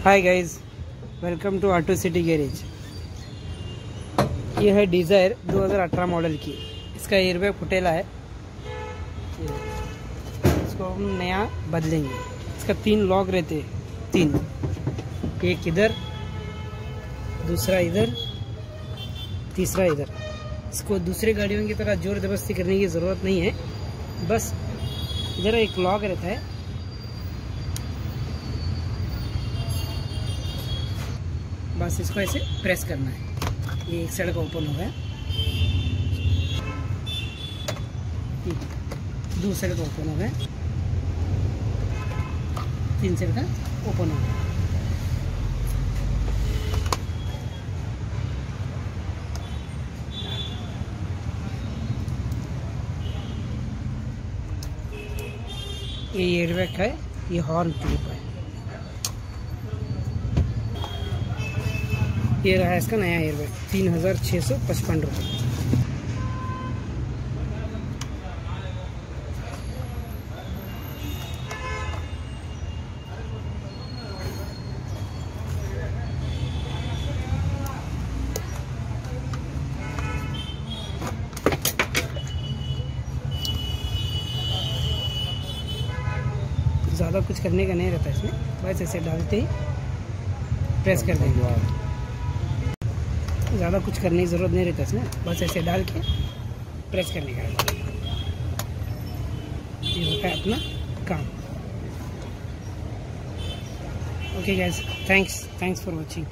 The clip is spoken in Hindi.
Hi guys, welcome to auto city garage. ये है डिज़ायर 2018 मॉडल की। इसका एयरबैग फुटेला है, इसको हम नया बदलेंगे। इसका 3 लॉक रहते हैं, 3, एक इधर, दूसरा इधर, तीसरा इधर। इसको दूसरे गाड़ियों की तरह जोर जबरदस्ती करने की ज़रूरत नहीं है, बस इधर एक लॉक रहता है, बस इसको ऐसे प्रेस करना है। ये एक साइड का ओपन हो गया, दूसरे साइड का ओपन हो गया, 3 साइड का ओपन हो गया। ये एयरबैग है, ये हॉर्न क्लिप है। ये रहा इसका नया एयरबैग, 3655 रुपये। ज़्यादा कुछ करने का नहीं रहता इसमें, बस ऐसे डालते ही प्रेस कर देंगे। ज़्यादा कुछ करने की ज़रूरत नहीं रहता इसमें, बस ऐसे डाल के प्रेस करने का। ये होता है अपना काम। Okay guys, thanks for watching.